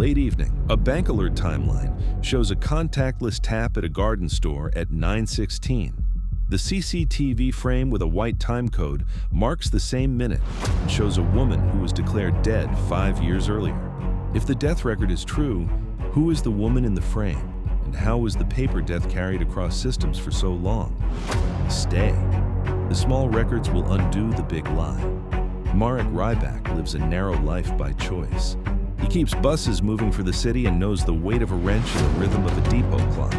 Late evening, a bank alert timeline shows a contactless tap at a garden store at 9:16. The CCTV frame with a white time code marks the same minute and shows a woman who was declared dead 5 years earlier. If the death record is true, who is the woman in the frame? And how was the paper death carried across systems for so long? Stay. The small records will undo the big lie. Marek Ryback lives a narrow life by choice. He keeps buses moving for the city and knows the weight of a wrench and the rhythm of a depot clock.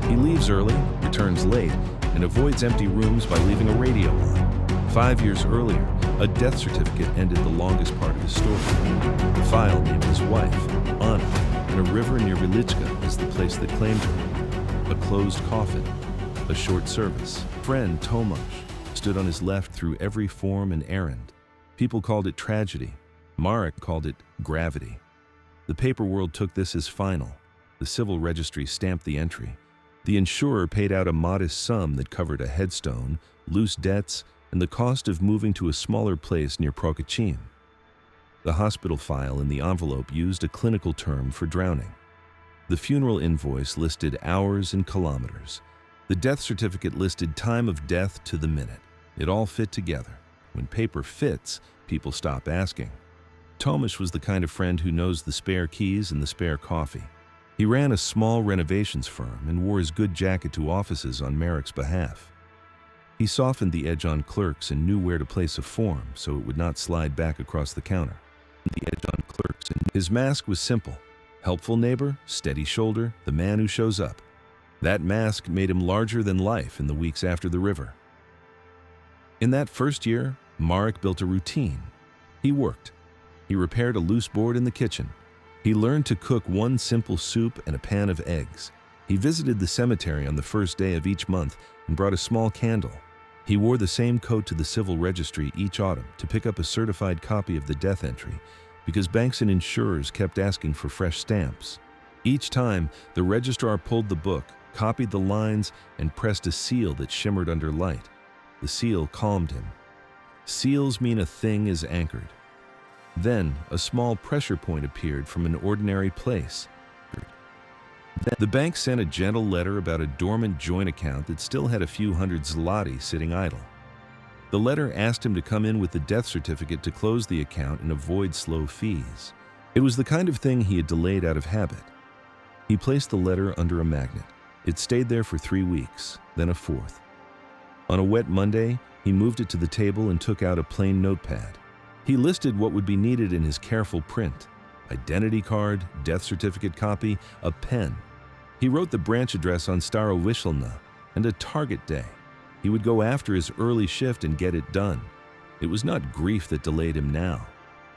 He leaves early, returns late, and avoids empty rooms by leaving a radio on. 5 years earlier, a death certificate ended the longest part of his story. The file named his wife, Anna, and a river near Velichka is the place that claimed her. A closed coffin, a short service. Friend Tomasz stood on his left through every form and errand. People called it tragedy. Marek called it gravity. The paper world took this as final. The civil registry stamped the entry. The insurer paid out a modest sum that covered a headstone, loose debts, and the cost of moving to a smaller place near Prokachim. The hospital file in the envelope used a clinical term for drowning. The funeral invoice listed hours and kilometers. The death certificate listed time of death to the minute. It all fit together. When paper fits, people stop asking. Tomasz was the kind of friend who knows the spare keys and the spare coffee. He ran a small renovations firm and wore his good jacket to offices on Marek's behalf. He softened the edge on clerks and knew where to place a form so it would not slide back across the counter. His mask was simple. Helpful neighbor, steady shoulder, the man who shows up. That mask made him larger than life in the weeks after the river. In that first year, Marek built a routine. He worked. He repaired a loose board in the kitchen. He learned to cook one simple soup and a pan of eggs. He visited the cemetery on the first day of each month and brought a small candle. He wore the same coat to the civil registry each autumn to pick up a certified copy of the death entry because banks and insurers kept asking for fresh stamps. Each time, the registrar pulled the book, copied the lines, and pressed a seal that shimmered under light. The seal calmed him. Seals mean a thing is anchored. Then, a small pressure point appeared from an ordinary place. The bank sent a gentle letter about a dormant joint account that still had a few hundred zloty sitting idle. The letter asked him to come in with the death certificate to close the account and avoid slow fees. It was the kind of thing he had delayed out of habit. He placed the letter under a magnet. It stayed there for 3 weeks, then a fourth. On a wet Monday, he moved it to the table and took out a plain notepad. He listed what would be needed in his careful print: identity card, death certificate copy, a pen. He wrote the branch address on Starovyshilna and a target day. He would go after his early shift and get it done. It was not grief that delayed him now.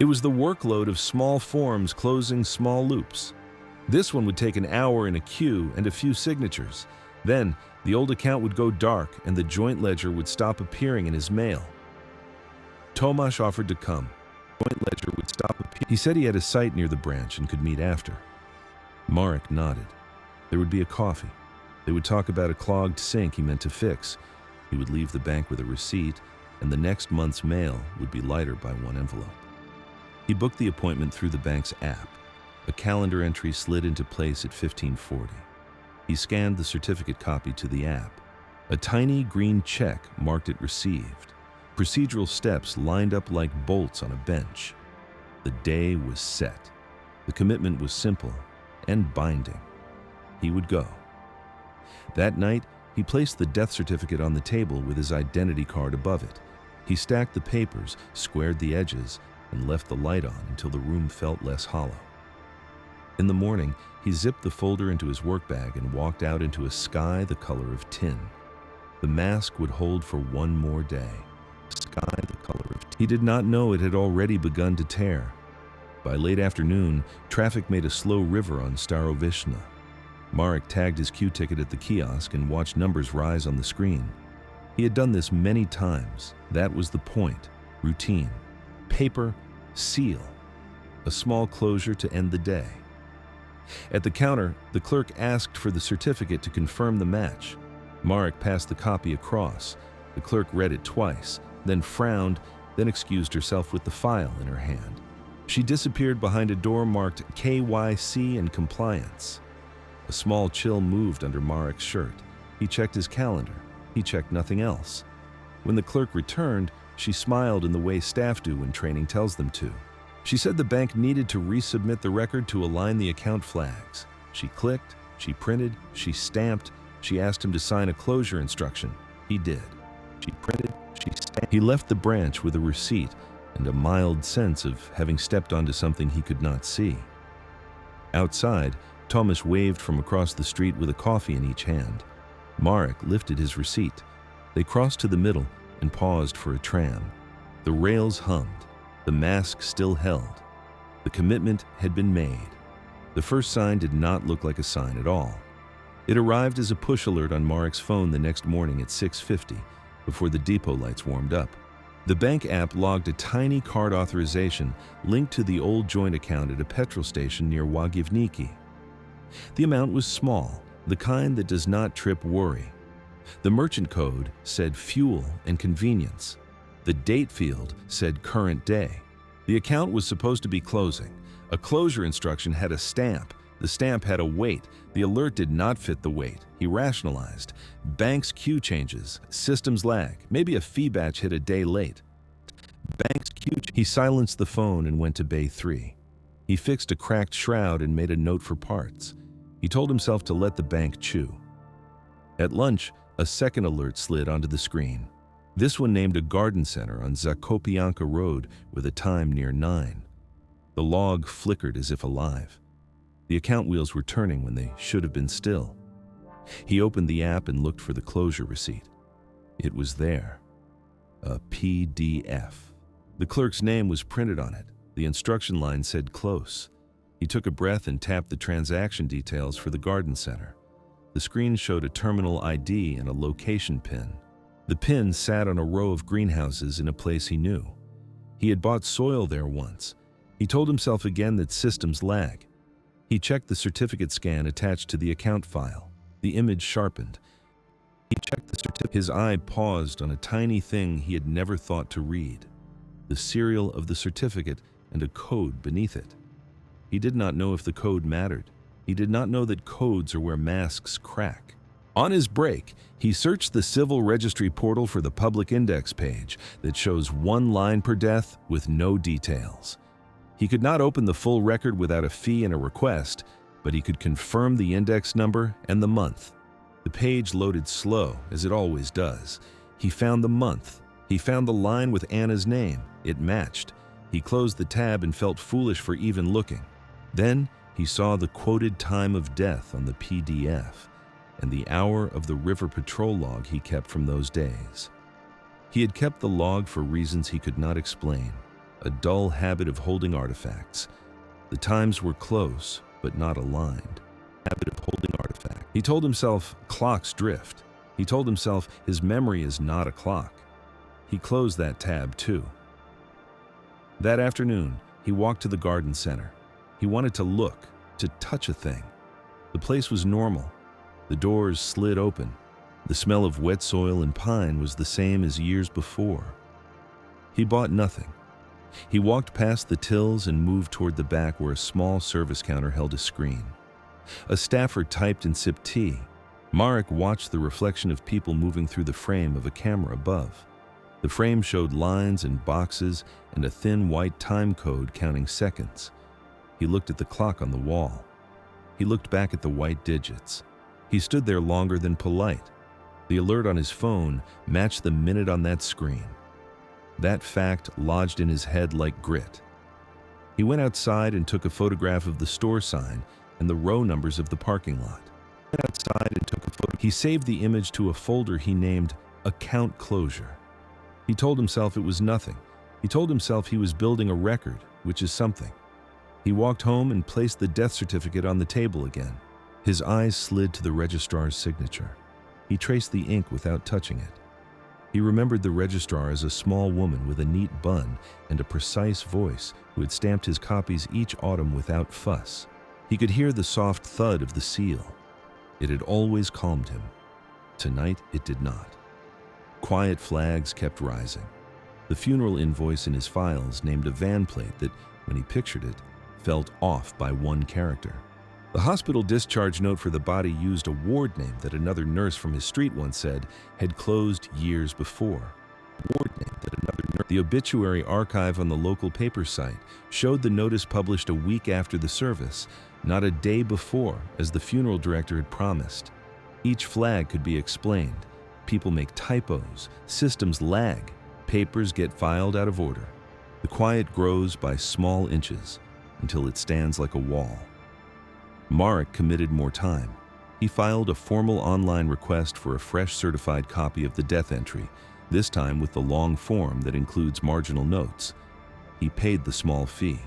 It was the workload of small forms closing small loops. This one would take an hour in a queue and a few signatures. Then, the old account would go dark and the joint ledger would stop appearing in his mail. Tomasz offered to come. He said he had a site near the branch and could meet after. Marek nodded. There would be a coffee. They would talk about a clogged sink he meant to fix. He would leave the bank with a receipt, and the next month's mail would be lighter by one envelope. He booked the appointment through the bank's app. A calendar entry slid into place at 15:40. He scanned the certificate copy to the app. A tiny green check marked it received. Procedural steps lined up like bolts on a bench. The day was set. The commitment was simple and binding. He would go. That night, he placed the death certificate on the table with his identity card above it. He stacked the papers, squared the edges, and left the light on until the room felt less hollow. In the morning, he zipped the folder into his work bag and walked out into a sky the color of tin. The mask would hold for one more day. He did not know it had already begun to tear. By late afternoon, traffic made a slow river on Starovyshna. Marek tagged his queue ticket at the kiosk and watched numbers rise on the screen. He had done this many times. That was the point. Routine. Paper, seal. A small closure to end the day. At the counter, the clerk asked for the certificate to confirm the match. Marek passed the copy across. The clerk read it twice, then frowned, then excused herself with the file in her hand. She disappeared behind a door marked KYC and compliance. A small chill moved under Marek's shirt. He checked his calendar. He checked nothing else. When the clerk returned, she smiled in the way staff do when training tells them to. She said the bank needed to resubmit the record to align the account flags. She clicked, she printed, she stamped. She asked him to sign a closure instruction. He did. She printed, she stamped. He left the branch with a receipt and a mild sense of having stepped onto something he could not see. Outside, Thomas waved from across the street with a coffee in each hand. Marek lifted his receipt. They crossed to the middle and paused for a tram. The rails hummed. The mask still held. The commitment had been made. The first sign did not look like a sign at all. It arrived as a push alert on Marek's phone the next morning at 6:50, before the depot lights warmed up. The bank app logged a tiny card authorization linked to the old joint account at a petrol station near Łagiewnicki. The amount was small, the kind that does not trip worry. The merchant code said fuel and convenience. The date field said current day. The account was supposed to be closing. A closure instruction had a stamp. The stamp had a weight. The alert did not fit the weight. He rationalized. Bank's queue changes. Systems lag. Maybe a fee batch hit a day late. He silenced the phone and went to Bay 3. He fixed a cracked shroud and made a note for parts. He told himself to let the bank chew. At lunch, a second alert slid onto the screen. This one named a garden center on Zakopianka Road with a time near 9. The log flickered as if alive. The account wheels were turning when they should have been still. He opened the app and looked for the closure receipt. It was there. A PDF. The clerk's name was printed on it. The instruction line said close. He took a breath and tapped the transaction details for the garden center. The screen showed a terminal ID and a location pin. The pin sat on a row of greenhouses in a place he knew. He had bought soil there once. He told himself again that systems lag. He checked the certificate scan attached to the account file. The image sharpened. He checked the certificate. His eye paused on a tiny thing he had never thought to read. The serial of the certificate and a code beneath it. He did not know if the code mattered. He did not know that codes are where masks crack. On his break, he searched the civil registry portal for the public index page that shows one line per death with no details. He could not open the full record without a fee and a request, but he could confirm the index number and the month. The page loaded slow, as it always does. He found the month. He found the line with Anna's name. It matched. He closed the tab and felt foolish for even looking. Then he saw the quoted time of death on the PDF and the hour of the river patrol log he kept from those days. He had kept the log for reasons he could not explain, a dull habit of holding artifacts. The times were close, but not aligned. Habit of holding artifacts. He told himself clocks drift. He told himself his memory is not a clock. He closed that tab too. That afternoon, he walked to the garden center. He wanted to look, to touch a thing. The place was normal. The doors slid open. The smell of wet soil and pine was the same as years before. He bought nothing. He walked past the tills and moved toward the back where a small service counter held a screen. A staffer typed and sipped tea. Marek watched the reflection of people moving through the frame of a camera above. The frame showed lines and boxes and a thin white time code counting seconds. He looked at the clock on the wall. He looked back at the white digits. He stood there longer than polite. The alert on his phone matched the minute on that screen. That fact lodged in his head like grit. He went outside and took a photograph of the store sign and the row numbers of the parking lot. He saved the image to a folder he named Account Closure. He told himself it was nothing. He told himself he was building a record, which is something. He walked home and placed the death certificate on the table again. His eyes slid to the registrar's signature. He traced the ink without touching it. He remembered the registrar as a small woman with a neat bun and a precise voice who had stamped his copies each autumn without fuss. He could hear the soft thud of the seal. It had always calmed him. Tonight it did not. Quiet flags kept rising. The funeral invoice in his files named a van plate that when he pictured it, felt off by one character. The hospital discharge note for the body used a ward name that another nurse from his street once said had closed years before. The obituary archive on the local paper site showed the notice published a week after the service, not a day before, as the funeral director had promised. Each flag could be explained. People make typos, systems lag, papers get filed out of order. The quiet grows by small inches until it stands like a wall. Marek committed more time. He filed a formal online request for a fresh certified copy of the death entry, this time with the long form that includes marginal notes. He paid the small fee.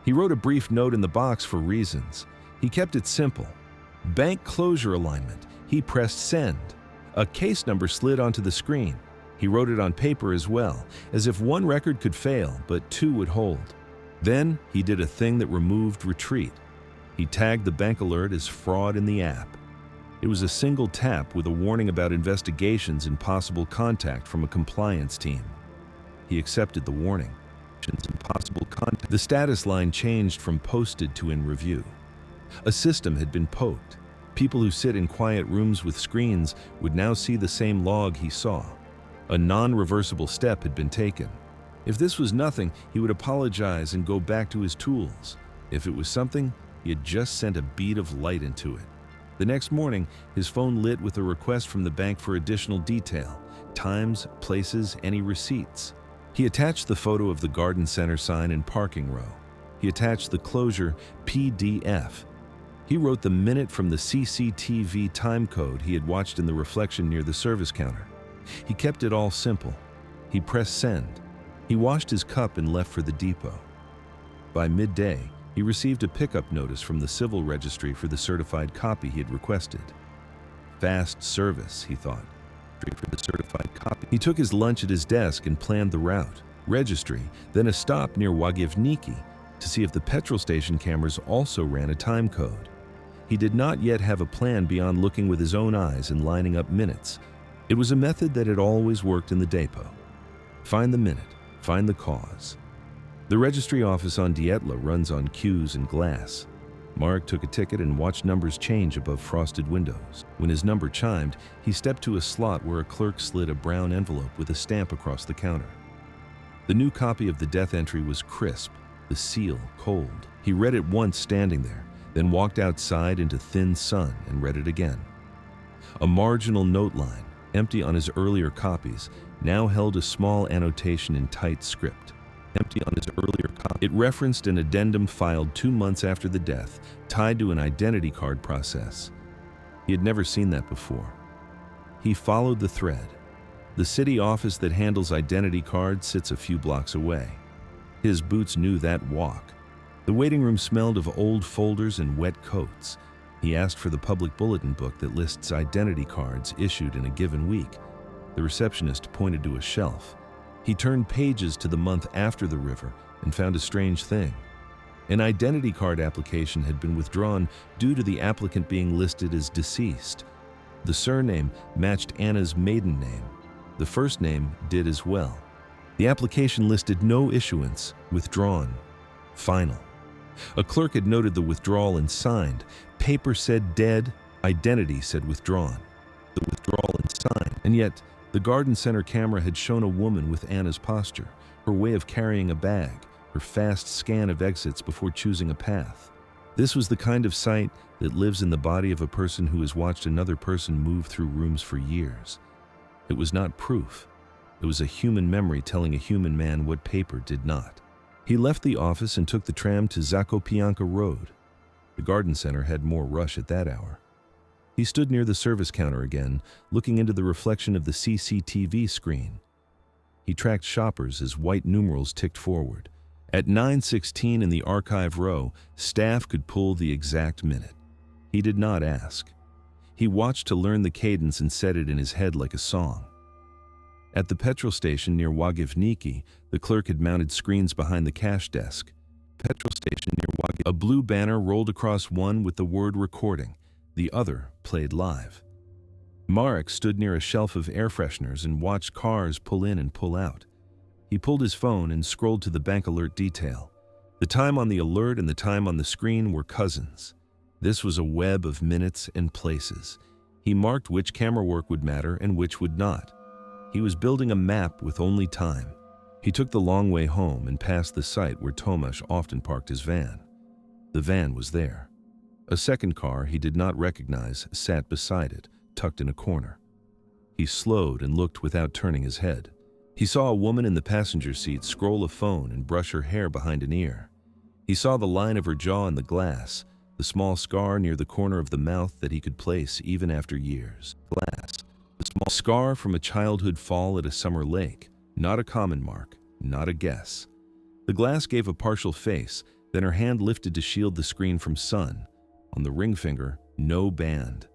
He wrote a brief note in the box for reasons. He kept it simple. Bank closure alignment. He pressed send. A case number slid onto the screen. He wrote it on paper as well, as if one record could fail, but two would hold. Then he did a thing that removed retreat. He tagged the bank alert as fraud in the app. It was a single tap with a warning about investigations and possible contact from a compliance team. He accepted the warning. The status line changed from posted to in review. A system had been poked. People who sit in quiet rooms with screens would now see the same log he saw. A non-reversible step had been taken. If this was nothing, he would apologize and go back to his tools. If it was something, he had just sent a bead of light into it. The next morning, his phone lit with a request from the bank for additional detail: times, places, any receipts. He attached the photo of the garden center sign and parking row. He attached the closure PDF. He wrote the minute from the CCTV time code he had watched in the reflection near the service counter. He kept it all simple. He pressed send. He washed his cup and left for the depot. By midday, he received a pickup notice from the civil registry for the certified copy he had requested. Fast service, he thought. For the certified copy. He took his lunch at his desk and planned the route, registry, then a stop near Łagiewnicki to see if the petrol station cameras also ran a time code. He did not yet have a plan beyond looking with his own eyes and lining up minutes. It was a method that had always worked in the depot. Find the minute, find the cause. The registry office on Dietla runs on cues and glass. Marek took a ticket and watched numbers change above frosted windows. When his number chimed, he stepped to a slot where a clerk slid a brown envelope with a stamp across the counter. The new copy of the death entry was crisp, the seal cold. He read it once standing there, then walked outside into thin sun and read it again. A marginal note line, empty on his earlier copies, now held a small annotation in tight script. It referenced an addendum filed 2 months after the death, tied to an identity card process. He had never seen that before. He followed the thread. The city office that handles identity cards sits a few blocks away. His boots knew that walk. The waiting room smelled of old folders and wet coats. He asked for the public bulletin book that lists identity cards issued in a given week. The receptionist pointed to a shelf. He turned pages to the month after the river and found a strange thing. An identity card application had been withdrawn due to the applicant being listed as deceased. The surname matched Anna's maiden name. The first name did as well. The application listed no issuance, withdrawn, final. A clerk had noted the withdrawal and signed. Paper said dead, identity said withdrawn. The withdrawal and signed. And yet, the garden center camera had shown a woman with Anna's posture, her way of carrying a bag, her fast scan of exits before choosing a path. This was the kind of sight that lives in the body of a person who has watched another person move through rooms for years. It was not proof. It was a human memory telling a human man what paper did not. He left the office and took the tram to Zakopianka Road. The garden center had more rush at that hour. He stood near the service counter again, looking into the reflection of the CCTV screen. He tracked shoppers as white numerals ticked forward. At 9:16 in the archive row, staff could pull the exact minute. He did not ask. He watched to learn the cadence and said it in his head like a song. At the petrol station near Łagiewnicki, the clerk had mounted screens behind the cash desk. A blue banner rolled across one with the word recording. The other played live. Marek stood near a shelf of air fresheners and watched cars pull in and pull out. He pulled his phone and scrolled to the bank alert detail. The time on the alert and the time on the screen were cousins. This was a web of minutes and places. He marked which camera work would matter and which would not. He was building a map with only time. He took the long way home and passed the site where Tomasz often parked his van. The van was there. A second car he did not recognize sat beside it, tucked in a corner. He slowed and looked without turning his head. He saw a woman in the passenger seat scroll a phone and brush her hair behind an ear. He saw the line of her jaw in the glass, the small scar near the corner of the mouth that he could place even after years. Glass. The small scar from a childhood fall at a summer lake. Not a common mark, not a guess. The glass gave a partial face, then her hand lifted to shield the screen from sun. On the ring finger, no band.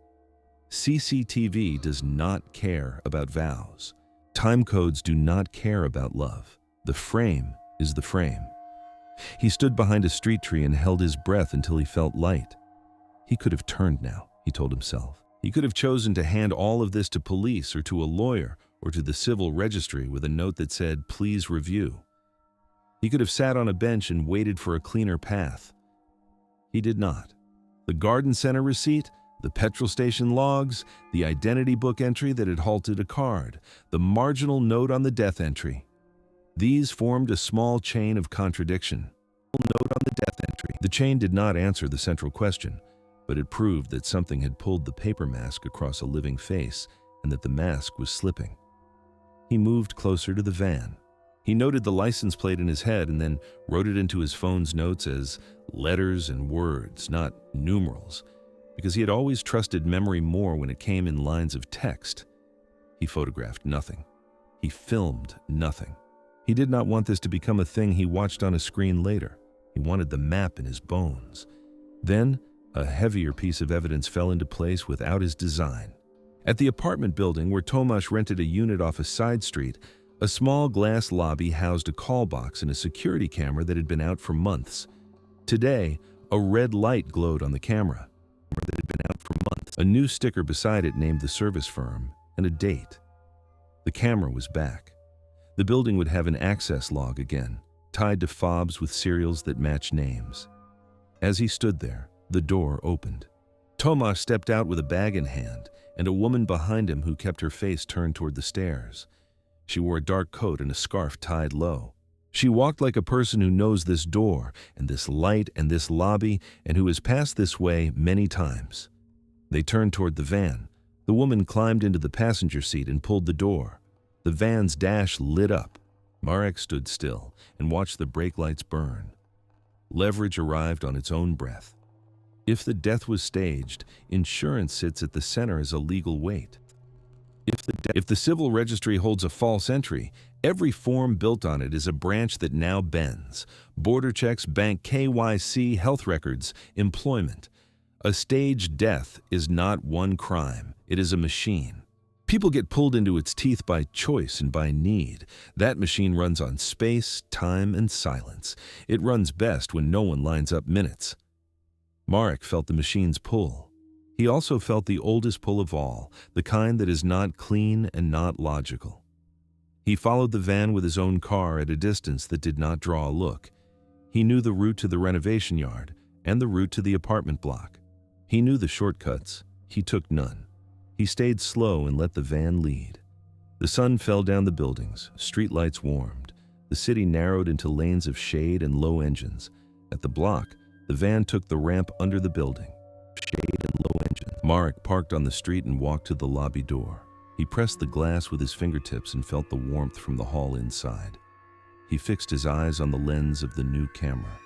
CCTV does not care about vows. Time codes do not care about love. The frame is the frame. He stood behind a street tree and held his breath until he felt light. He could have turned now, he told himself. He could have chosen to hand all of this to police or to a lawyer or to the civil registry with a note that said, "Please review." He could have sat on a bench and waited for a cleaner path. He did not. The garden center receipt, the petrol station logs, the identity book entry that had halted a card, the marginal note on the death entry. These formed a small chain of contradiction. Note on the death entry. The chain did not answer the central question, but it proved that something had pulled the paper mask across a living face and that the mask was slipping. He moved closer to the van. He noted the license plate in his head and then wrote it into his phone's notes as letters and words, not numerals, because he had always trusted memory more when it came in lines of text. He photographed nothing. He filmed nothing. He did not want this to become a thing he watched on a screen later. He wanted the map in his bones. Then, a heavier piece of evidence fell into place without his design. At the apartment building where Tomasz rented a unit off a side street, a small glass lobby housed a call box and a security camera that had been out for months. Today, a red light glowed on the camera. That had been out for months. A new sticker beside it named the service firm and a date. The camera was back. The building would have an access log again, tied to fobs with serials that match names. As he stood there, the door opened. Tomasz stepped out with a bag in hand and a woman behind him who kept her face turned toward the stairs. She wore a dark coat and a scarf tied low. She walked like a person who knows this door and this light and this lobby and who has passed this way many times. They turned toward the van. The woman climbed into the passenger seat and pulled the door. The van's dash lit up. Marek stood still and watched the brake lights burn. Leverage arrived on its own breath. If the death was staged, insurance sits at the center as a legal weight. If the civil registry holds a false entry, every form built on it is a branch that now bends. Border checks, bank KYC, health records, employment. A staged death is not one crime. It is a machine. People get pulled into its teeth by choice and by need. That machine runs on space, time, and silence. It runs best when no one lines up minutes. Marek felt the machine's pull. He also felt the oldest pull of all, the kind that is not clean and not logical. He followed the van with his own car at a distance that did not draw a look. He knew the route to the renovation yard and the route to the apartment block. He knew the shortcuts. He took none. He stayed slow and let the van lead. The sun fell down the buildings, streetlights warmed. The city narrowed into lanes of shade and low engines. At the block, the van took the ramp under the building. Shade and low engine. Marek parked on the street and walked to the lobby door. He pressed the glass with his fingertips and felt the warmth from the hall inside. He fixed his eyes on the lens of the new camera.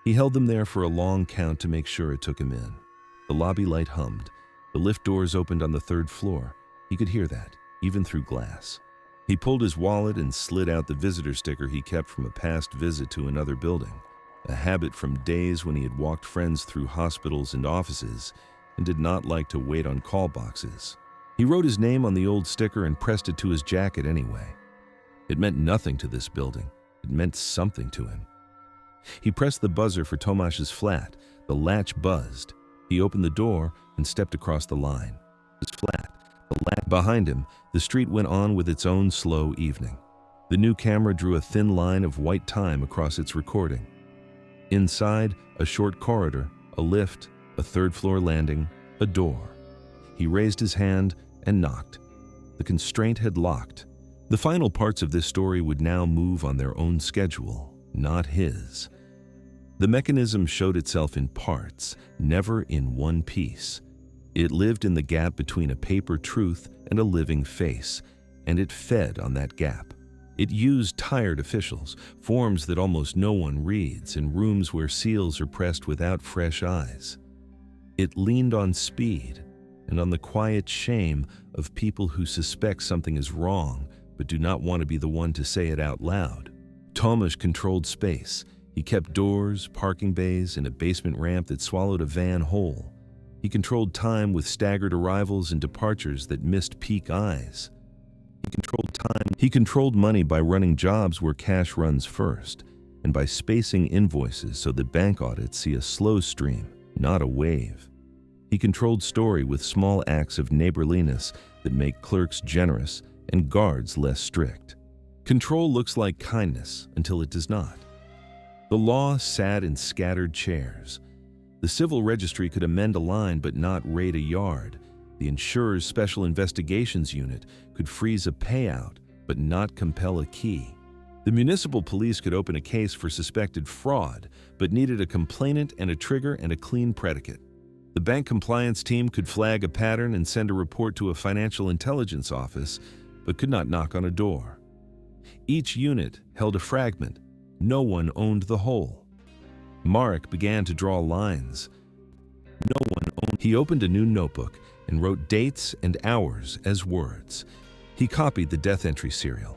He held them there for a long count to make sure it took him in. The lobby light hummed. The lift doors opened on the third floor. He could hear that, even through glass. He pulled his wallet and slid out the visitor sticker he kept from a past visit to another building, a habit from days when he had walked friends through hospitals and offices and did not like to wait on call boxes. He wrote his name on the old sticker and pressed it to his jacket anyway. It meant nothing to this building. It meant something to him. He pressed the buzzer for Tomasz's flat. The latch buzzed. He opened the door and stepped across the line. His flat. Behind him, the street went on with its own slow evening. The new camera drew a thin line of white time across its recording. Inside, a short corridor, a lift, a third-floor landing, a door. He raised his hand and knocked. The constraint had locked. The final parts of this story would now move on their own schedule, not his. The mechanism showed itself in parts, never in one piece. It lived in the gap between a paper truth and a living face, and it fed on that gap. It used tired officials, forms that almost no one reads, in rooms where seals are pressed without fresh eyes. It leaned on speed and on the quiet shame of people who suspect something is wrong but do not want to be the one to say it out loud. Tomasz controlled space. He kept doors, parking bays, and a basement ramp that swallowed a van whole. He controlled time with staggered arrivals and departures that missed peak eyes. He controlled money by running jobs where cash runs first, and by spacing invoices so that bank audits see a slow stream, not a wave. He controlled story with small acts of neighborliness that make clerks generous and guards less strict. Control looks like kindness until it does not. The law sat in scattered chairs. The civil registry could amend a line but not raid a yard. The insurer's special investigations unit could freeze a payout but not compel a key. The municipal police could open a case for suspected fraud but needed a complainant and a trigger and a clean predicate. The bank compliance team could flag a pattern and send a report to a financial intelligence office but could not knock on a door. Each unit held a fragment. No one owned the whole. Marek began to draw lines. He opened a new notebook and wrote dates and hours as words. He copied the death entry serial.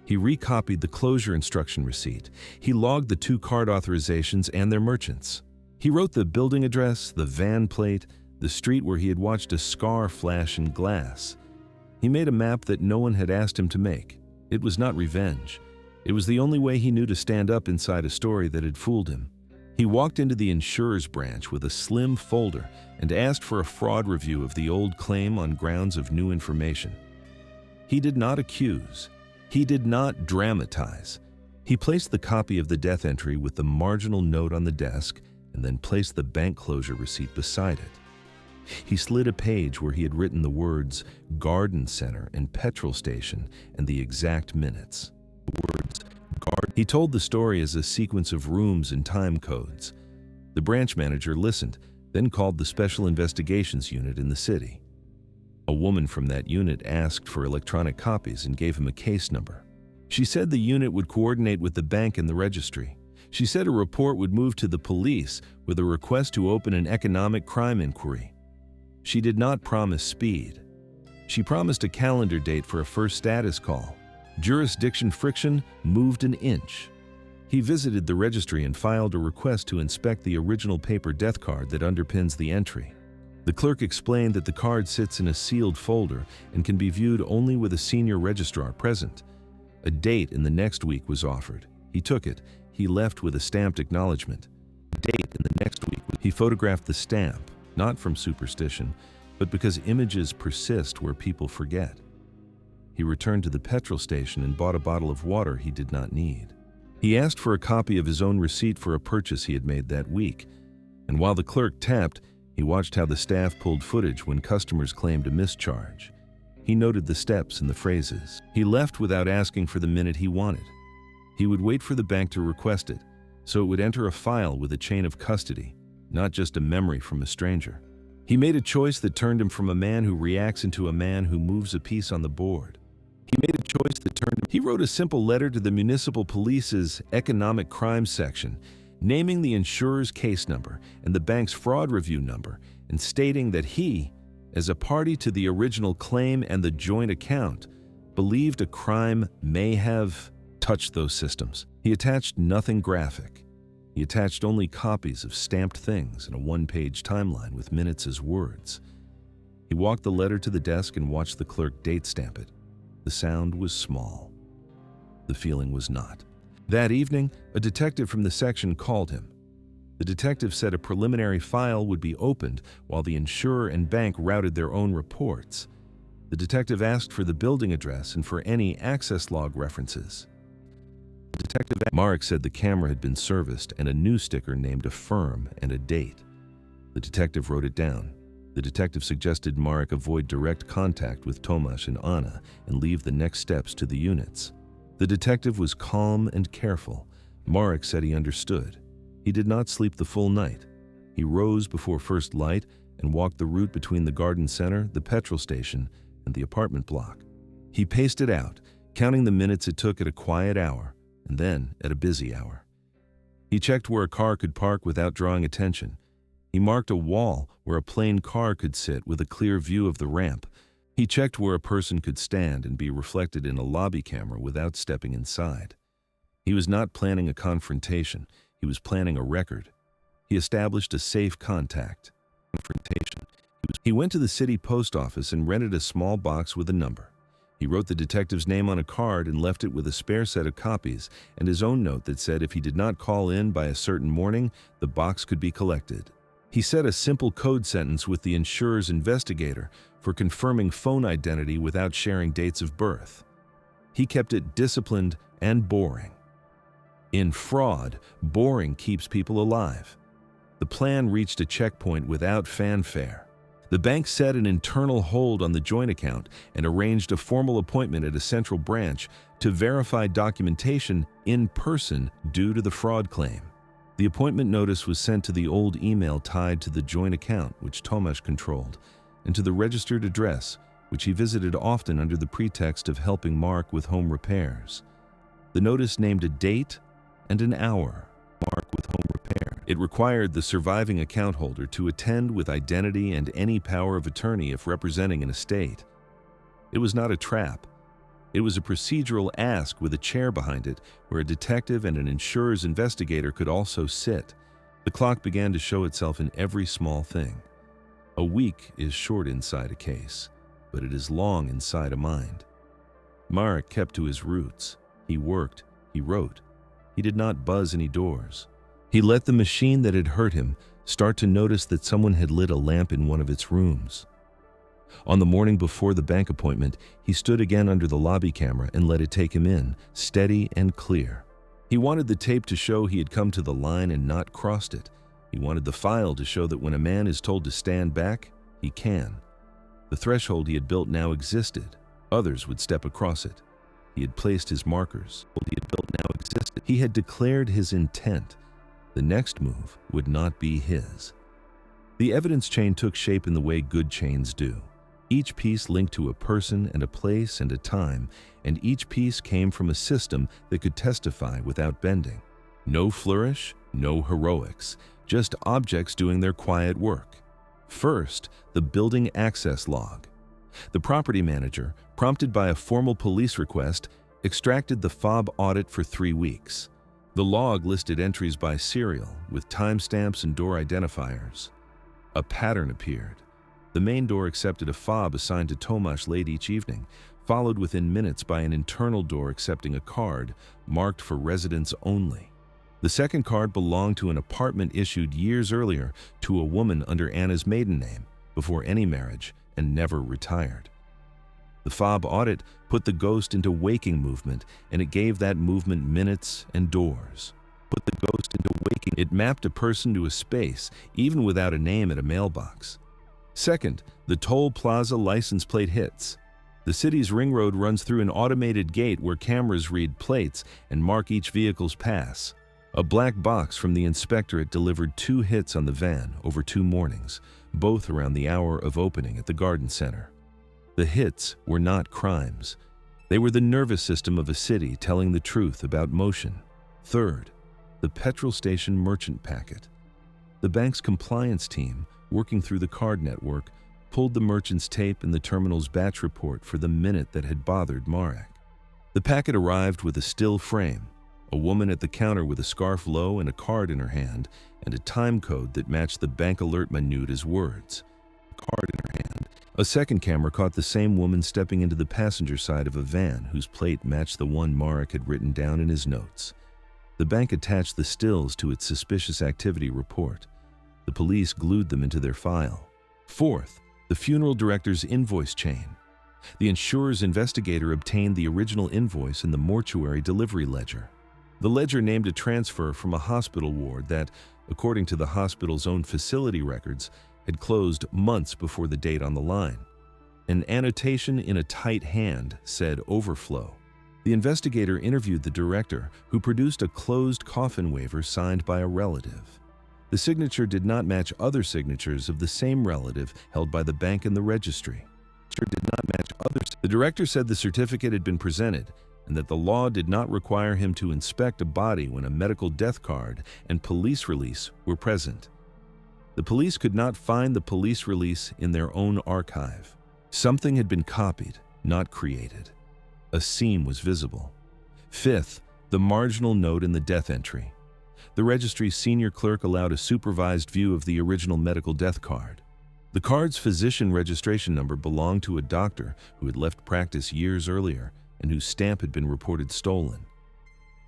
He recopied the closure instruction receipt. He logged the 2 card authorizations and their merchants. He wrote the building address, the van plate, the street where he had watched a scar flash in glass. He made a map that no one had asked him to make. It was not revenge. It was the only way he knew to stand up inside a story that had fooled him. He walked into the insurer's branch with a slim folder and asked for a fraud review of the old claim on grounds of new information. He did not accuse. He did not dramatize. He placed the copy of the death entry with the marginal note on the desk and then placed the bank closure receipt beside it. He slid a page where he had written the words Garden Center and Petrol Station and the exact minutes. He told the story as a sequence of rooms and time codes. The branch manager listened, then called the Special Investigations Unit in the city. A woman from that unit asked for electronic copies and gave him a case number. She said the unit would coordinate with the bank and the registry. She said a report would move to the police with a request to open an economic crime inquiry. She did not promise speed. She promised a calendar date for a first status call. Jurisdiction friction moved an inch. He visited the registry and filed a request to inspect the original paper death card that underpins the entry. The clerk explained that the card sits in a sealed folder and can be viewed only with a senior registrar present. A date in the next week was offered. He took it. He left with a stamped acknowledgement. He photographed the stamp, not from superstition, but because images persist where people forget. He returned to the petrol station and bought a bottle of water he did not need. He asked for a copy of his own receipt for a purchase he had made that week, and while the clerk tapped, he watched how the staff pulled footage when customers claimed a mischarge. He noted the steps and the phrases. He left without asking for the minute he wanted. He would wait for the bank to request it, so it would enter a file with a chain of custody, not just a memory from a stranger. He made a choice that turned him from a man who reacts into a man who moves a piece on the board. He wrote a simple letter to the municipal police's economic crime section, naming the insurer's case number and the bank's fraud review number, and stating that he, as a party to the original claim and the joint account, believed a crime may have touched those systems. He attached nothing graphic. He attached only copies of stamped things and a one-page timeline with minutes as words. He walked the letter to the desk and watched the clerk date stamp it. The sound was small. The feeling was not. That evening, a detective from the section called him. The detective said a preliminary file would be opened while the insurer and bank routed their own reports. The detective asked for the building address and for any access log references. Detective Marek said the camera had been serviced and a new sticker named a firm and a date. The detective wrote it down. The detective suggested Marek avoid direct contact with Tomasz and Anna and leave the next steps to the units. The detective was calm and careful. Marek said he understood. He did not sleep the full night. He rose before first light and walked the route between the garden center, the petrol station, and the apartment block. He paced it out, counting the minutes it took at a quiet hour and then at a busy hour. He checked where a car could park without drawing attention. He marked a wall where a plain car could sit with a clear view of the ramp. He checked where a person could stand and be reflected in a lobby camera without stepping inside. He was not planning a confrontation. He was planning a record. He established a safe contact. Confrontation. He went to the city post office and rented a small box with a number. He wrote the detective's name on a card and left it with a spare set of copies and his own note that said if he did not call in by a certain morning, the box could be collected. He set a simple code sentence with the insurer's investigator for confirming phone identity without sharing dates of birth. He kept it disciplined and boring. In fraud, boring keeps people alive. The plan reached a checkpoint without fanfare. The bank set an internal hold on the joint account and arranged a formal appointment at a central branch to verify documentation in person due to the fraud claim. The appointment notice was sent to the old email tied to the joint account, which Tomasz controlled, and to the registered address, which he visited often under the pretext of helping Mark with home repairs. The notice named a date and an hour. Mark with home repair. It required the surviving account holder to attend with identity and any power of attorney if representing an estate. It was not a trap. It was a procedural ask with a chair behind it where a detective and an insurer's investigator could also sit. The clock began to show itself in every small thing. A week is short inside a case, but it is long inside a mind. Marek kept to his roots. He worked. He wrote. He did not buzz any doors. He let the machine that had hurt him start to notice that someone had lit a lamp in one of its rooms. On the morning before the bank appointment, he stood again under the lobby camera and let it take him in, steady and clear. He wanted the tape to show he had come to the line and not crossed it. He wanted the file to show that when a man is told to stand back, he can. The threshold he had built now existed. Others would step across it. He had placed his markers. What he had built now existed. He had declared his intent. The next move would not be his. The evidence chain took shape in the way good chains do. Each piece linked to a person and a place and a time, and each piece came from a system that could testify without bending. No flourish, no heroics, just objects doing their quiet work. First, the building access log. The property manager, prompted by a formal police request, extracted the fob audit for 3 weeks. The log listed entries by serial with timestamps and door identifiers. A pattern appeared. The main door accepted a fob assigned to Tomasz late each evening, followed within minutes by an internal door accepting a card marked for residents only. The second card belonged to an apartment issued years earlier to a woman under Anna's maiden name, before any marriage, and never retired. The fob audit put the ghost into waking movement, and it gave that movement minutes and doors. Put the ghost into waking. It mapped a person to a space, even without a name at a mailbox. Second, the toll plaza license plate hits. The city's ring road runs through an automated gate where cameras read plates and mark each vehicle's pass. A black box from the inspectorate delivered 2 hits on the van over 2 mornings, both around the hour of opening at the garden center. The hits were not crimes. They were the nervous system of a city telling the truth about motion. Third, the petrol station merchant packet. The bank's compliance team, working through the card network, pulled the merchant's tape and the terminal's batch report for the minute that had bothered Marek. The packet arrived with a still frame, a woman at the counter with a scarf low and a card in her hand, and a time code that matched the bank alert minute as words. A card in her hand. A second camera caught the same woman stepping into the passenger side of a van whose plate matched the one Marek had written down in his notes. The bank attached the stills to its suspicious activity report. The police glued them into their file. Fourth, the funeral director's invoice chain. The insurer's investigator obtained the original invoice in the mortuary delivery ledger. The ledger named a transfer from a hospital ward that, according to the hospital's own facility records, had closed months before the date on the line. An annotation in a tight hand said overflow. The investigator interviewed the director, who produced a closed coffin waiver signed by a relative. The signature did not match other signatures of the same relative held by the bank and the registry. The director said the certificate had been presented and that the law did not require him to inspect a body when a medical death card and police release were present. The police could not find the police release in their own archive. Something had been copied, not created. A seam was visible. Fifth, the marginal note in the death entry. The registry's senior clerk allowed a supervised view of the original medical death card. The card's physician registration number belonged to a doctor who had left practice years earlier and whose stamp had been reported stolen.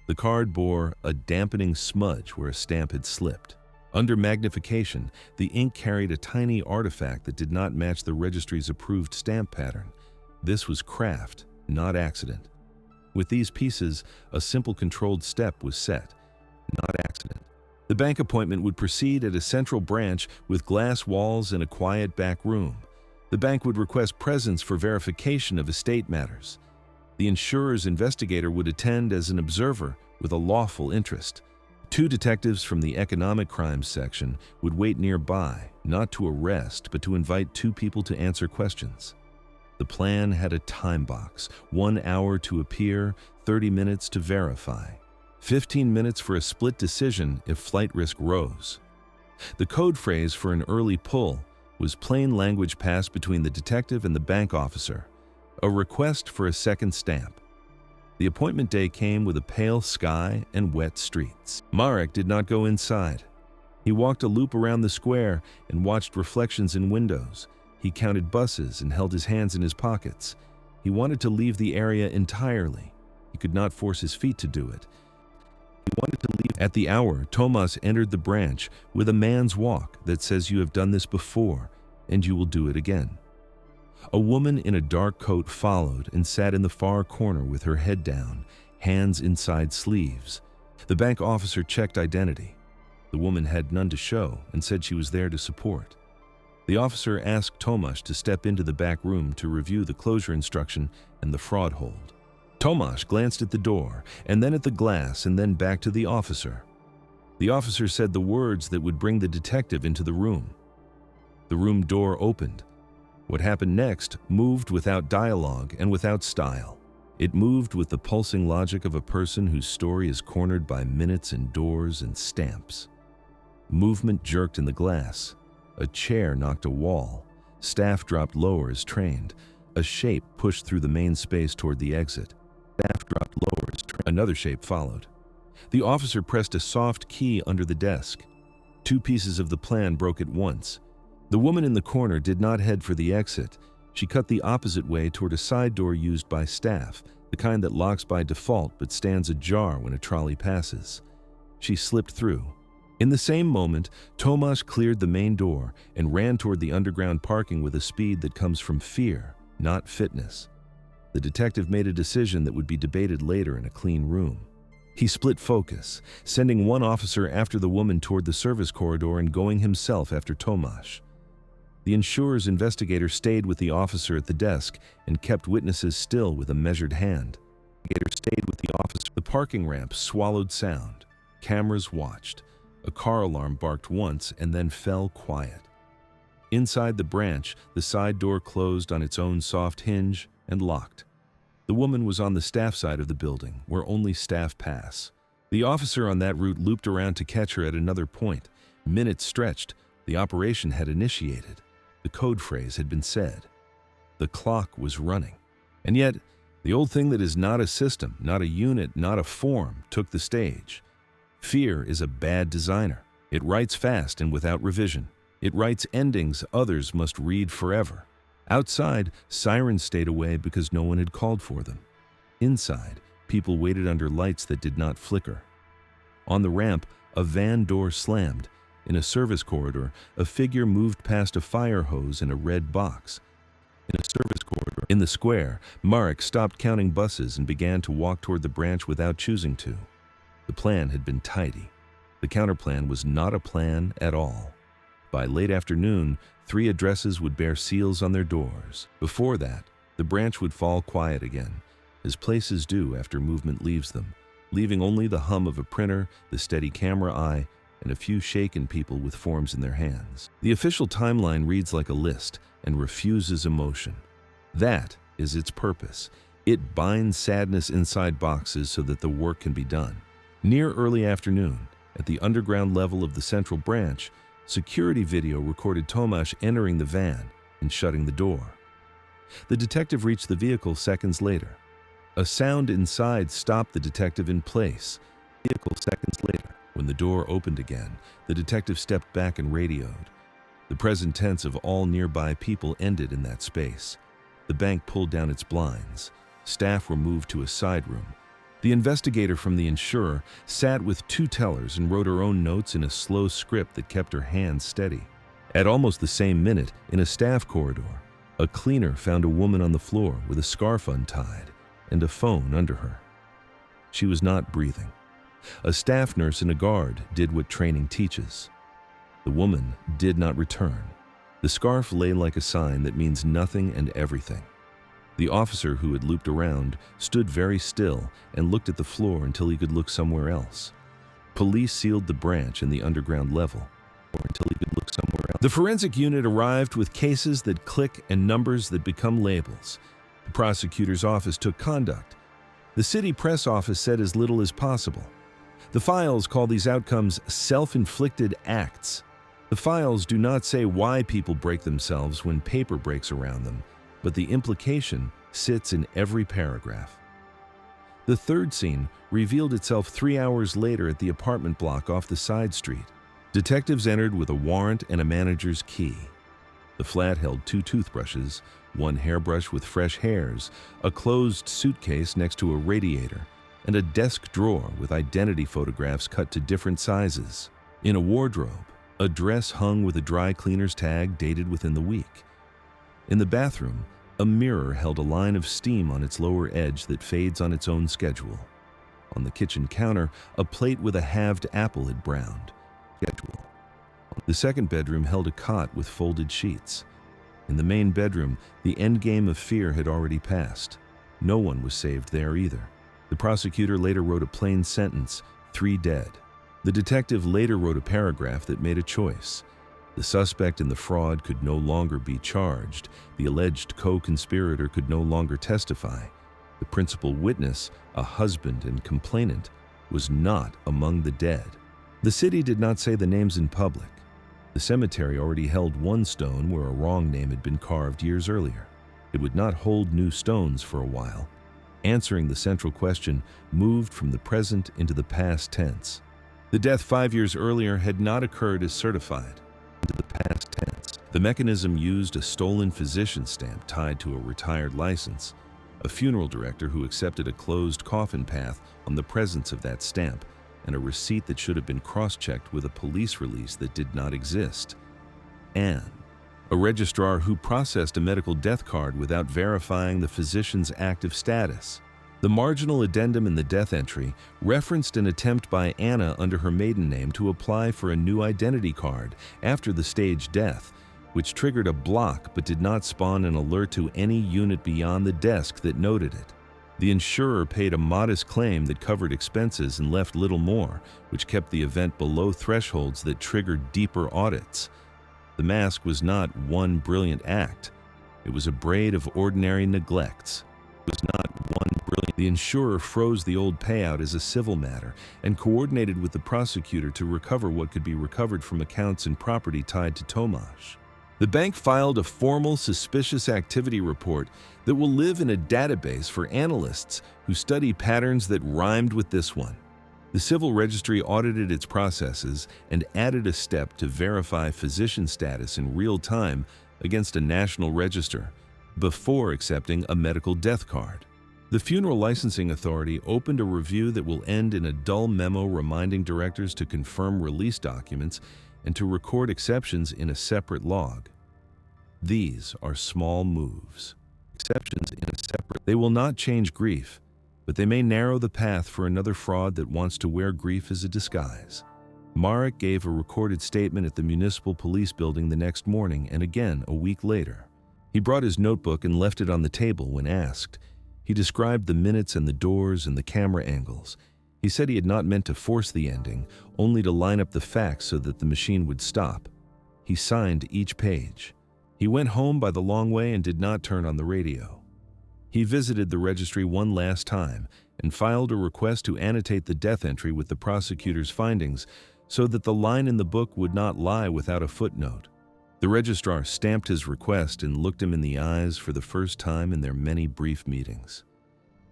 The card bore a dampening smudge where a stamp had slipped. Under magnification, the ink carried a tiny artifact that did not match the registry's approved stamp pattern. This was craft, not accident. With these pieces, a simple controlled step was set, not accident. The bank appointment would proceed at a central branch with glass walls and a quiet back room. The bank would request presence for verification of estate matters. The insurer's investigator would attend as an observer with a lawful interest. Two detectives from the economic crimes section would wait nearby, not to arrest, but to invite two people to answer questions. The plan had a time box: 1 hour to appear, 30 minutes to verify, 15 minutes for a split decision if flight risk rose. The code phrase for an early pull was plain language passed between the detective and the bank officer: a request for a second stamp. The appointment day came with a pale sky and wet streets. Marek did not go inside. He walked a loop around the square and watched reflections in windows. He counted buses and held his hands in his pockets. He wanted to leave the area entirely. He could not force his feet to do it. He wanted to leave. At the hour, Tomas entered the branch with a man's walk that says you have done this before and you will do it again. A woman in a dark coat followed and sat in the far corner with her head down, hands inside sleeves. The bank officer checked identity. The woman had none to show and said she was there to support. The officer asked Tomas to step into the back room to review the closure instruction and the fraud hold. Tomas glanced at the door and then at the glass and then back to the officer. The officer said the words that would bring the detective into the room. The room door opened. What happened next moved without dialogue and without style. It moved with the pulsing logic of a person whose story is cornered by minutes and doors and stamps. Movement jerked in the glass. A chair knocked a wall. Staff dropped lower as trained. A shape pushed through the main space toward the exit. Staff dropped lower as trained. Another shape followed. The officer pressed a soft key under the desk. Two pieces of the plan broke at once. The woman in the corner did not head for the exit. She cut the opposite way toward a side door used by staff, the kind that locks by default but stands ajar when a trolley passes. She slipped through. In the same moment, Tomas cleared the main door and ran toward the underground parking with a speed that comes from fear, not fitness. The detective made a decision that would be debated later in a clean room. He split focus, sending one officer after the woman toward the service corridor and going himself after Tomas. The insurer's investigator stayed with the officer at the desk and kept witnesses still with a measured hand. The parking ramp swallowed sound. Cameras watched. A car alarm barked once and then fell quiet. Inside the branch, the side door closed on its own soft hinge and locked. The woman was on the staff side of the building, where only staff pass. The officer on that route looped around to catch her at another point. Minutes stretched. The operation had initiated. The code phrase had been said. The clock was running. And yet, the old thing that is not a system, not a unit, not a form, took the stage. Fear is a bad designer. It writes fast and without revision. It writes endings others must read forever. Outside, sirens stayed away because no one had called for them. Inside, people waited under lights that did not flicker. On the ramp, a van door slammed. In a service corridor, a figure moved past a fire hose in a red box. In the square, Marek stopped counting buses and began to walk toward the branch without choosing to. The plan had been tidy. The counterplan was not a plan at all. By late afternoon, 3 addresses would bear seals on their doors. Before that, the branch would fall quiet again, as places do after movement leaves them, leaving only the hum of a printer, the steady camera eye, and a few shaken people with forms in their hands. The official timeline reads like a list and refuses emotion. That is its purpose. It binds sadness inside boxes so that the work can be done. Near early afternoon, at the underground level of the central branch, security video recorded Tomasz entering the van and shutting the door. The detective reached the vehicle seconds later. A sound inside stopped the detective in place. Vehicle seconds later, when the door opened again, the detective stepped back and radioed. The present tense of all nearby people ended in that space. The bank pulled down its blinds. Staff were moved to a side room. The investigator from the insurer sat with 2 tellers and wrote her own notes in a slow script that kept her hands steady. At almost the same minute, in a staff corridor, a cleaner found a woman on the floor with a scarf untied and a phone under her. She was not breathing. A staff nurse and a guard did what training teaches. The woman did not return. The scarf lay like a sign that means nothing and everything. The officer who had looped around stood very still and looked at the floor until he could look somewhere else. Police sealed the branch in the underground level, or until he could look somewhere else. The forensic unit arrived with cases that click and numbers that become labels. The prosecutor's office took conduct. The city press office said as little as possible. The files call these outcomes self-inflicted acts. The files do not say why people break themselves when paper breaks around them, but the implication sits in every paragraph. The third scene revealed itself 3 hours later at the apartment block off the side street. Detectives entered with a warrant and a manager's key. The flat held 2 toothbrushes, 1 hairbrush with fresh hairs, a closed suitcase next to a radiator, and a desk drawer with identity photographs cut to different sizes. In a wardrobe, a dress hung with a dry cleaner's tag dated within the week. In the bathroom, a mirror held a line of steam on its lower edge that fades on its own schedule. On the kitchen counter, a plate with a halved apple had browned. Schedule. The second bedroom held a cot with folded sheets. In the main bedroom, the endgame of fear had already passed. No one was saved there either. The prosecutor later wrote a plain sentence, 3 dead. The detective later wrote a paragraph that made a choice. The suspect in the fraud could no longer be charged. The alleged co-conspirator could no longer testify. The principal witness, a husband and complainant, was not among the dead. The city did not say the names in public. The cemetery already held 1 stone where a wrong name had been carved years earlier. It would not hold new stones for a while. Answering the central question moved from the present into the past tense. The death 5 years earlier had not occurred as certified. Into the past tense. The mechanism used a stolen physician stamp tied to a retired license, a funeral director who accepted a closed coffin path on the presence of that stamp, and a receipt that should have been cross-checked with a police release that did not exist. And a registrar who processed a medical death card without verifying the physician's active status. The marginal addendum in the death entry referenced an attempt by Anna under her maiden name to apply for a new identity card after the staged death, which triggered a block but did not spawn an alert to any unit beyond the desk that noted it. The insurer paid a modest claim that covered expenses and left little more, which kept the event below thresholds that triggered deeper audits. The mask was not one brilliant act. It was a braid of ordinary neglects. It was not one brilliant. The insurer froze the old payout as a civil matter and coordinated with the prosecutor to recover what could be recovered from accounts and property tied to Tomasz. The bank filed a formal suspicious activity report that will live in a database for analysts who study patterns that rhymed with this one. The civil registry audited its processes and added a step to verify physician status in real time against a national register before accepting a medical death card. The Funeral Licensing Authority opened a review that will end in a dull memo reminding directors to confirm release documents and to record exceptions in a separate log. These are small moves. Exceptions in a separate. They will not change grief, but they may narrow the path for another fraud that wants to wear grief as a disguise. Marek gave a recorded statement at the municipal police building the next morning and again a week later. He brought his notebook and left it on the table when asked. He described the minutes and the doors and the camera angles. He said he had not meant to force the ending, only to line up the facts so that the machine would stop. He signed each page. He went home by the long way and did not turn on the radio. He visited the registry one last time and filed a request to annotate the death entry with the prosecutor's findings so that the line in the book would not lie without a footnote. The registrar stamped his request and looked him in the eyes for the first time in their many brief meetings.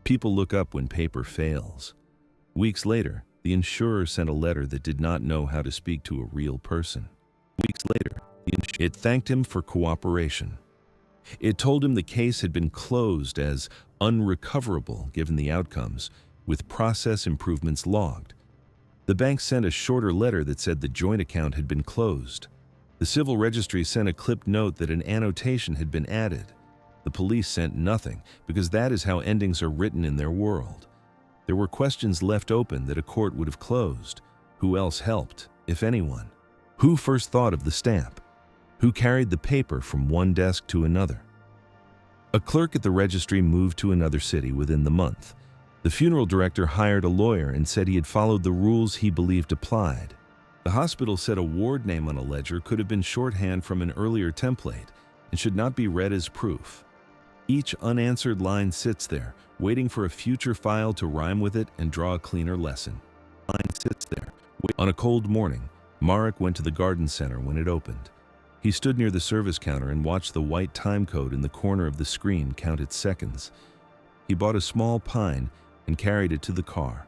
People look up when paper fails. Weeks later, the insurer sent a letter that did not know how to speak to a real person. Weeks later, it thanked him for cooperation. It told him the case had been closed as unrecoverable given the outcomes, with process improvements logged. The bank sent a shorter letter that said the joint account had been closed. The civil registry sent a clipped note that an annotation had been added. The police sent nothing, because that is how endings are written in their world. There were questions left open that a court would have closed. Who else helped, if anyone? Who first thought of the stamp? Who carried the paper from one desk to another? A clerk at the registry moved to another city within the month. The funeral director hired a lawyer and said he had followed the rules he believed applied. The hospital said a ward name on a ledger could have been shorthand from an earlier template and should not be read as proof. Each unanswered line sits there, waiting for a future file to rhyme with it and draw a cleaner lesson. Line sits there. On a cold morning, Marek went to the garden center when it opened. He stood near the service counter and watched the white time code in the corner of the screen count its seconds. He bought a small pine and carried it to the car.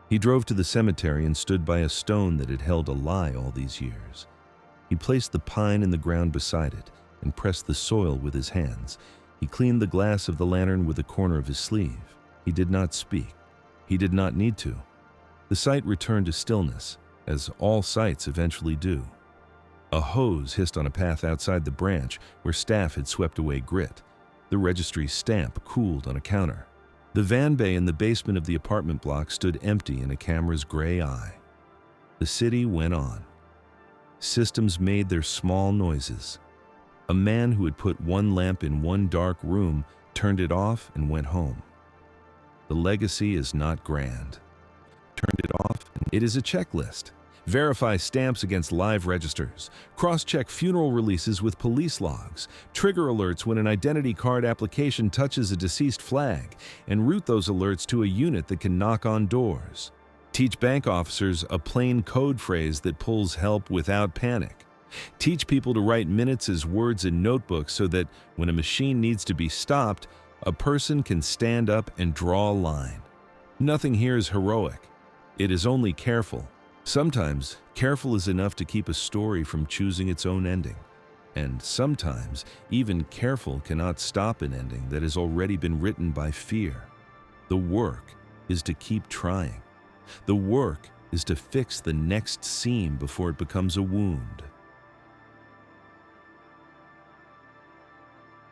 He drove to the cemetery and stood by a stone that had held a lie all these years. He placed the pine in the ground beside it and pressed the soil with his hands. He cleaned the glass of the lantern with the corner of his sleeve. He did not speak. He did not need to. The site returned to stillness, as all sites eventually do. A hose hissed on a path outside the branch where staff had swept away grit. The registry's stamp cooled on a counter. The van bay in the basement of the apartment block stood empty in a camera's gray eye. The city went on. Systems made their small noises. A man who had put one lamp in one dark room turned it off and went home. The legacy is not grand. Turned it off, it is a checklist. Verify stamps against live registers. Cross-check funeral releases with police logs. Trigger alerts when an identity card application touches a deceased flag, and route those alerts to a unit that can knock on doors. Teach bank officers a plain code phrase that pulls help without panic. Teach people to write minutes as words in notebooks so that when a machine needs to be stopped, a person can stand up and draw a line. Nothing here is heroic. It is only careful. Sometimes, careful is enough to keep a story from choosing its own ending. And sometimes, even careful cannot stop an ending that has already been written by fear. The work is to keep trying. The work is to fix the next seam before it becomes a wound.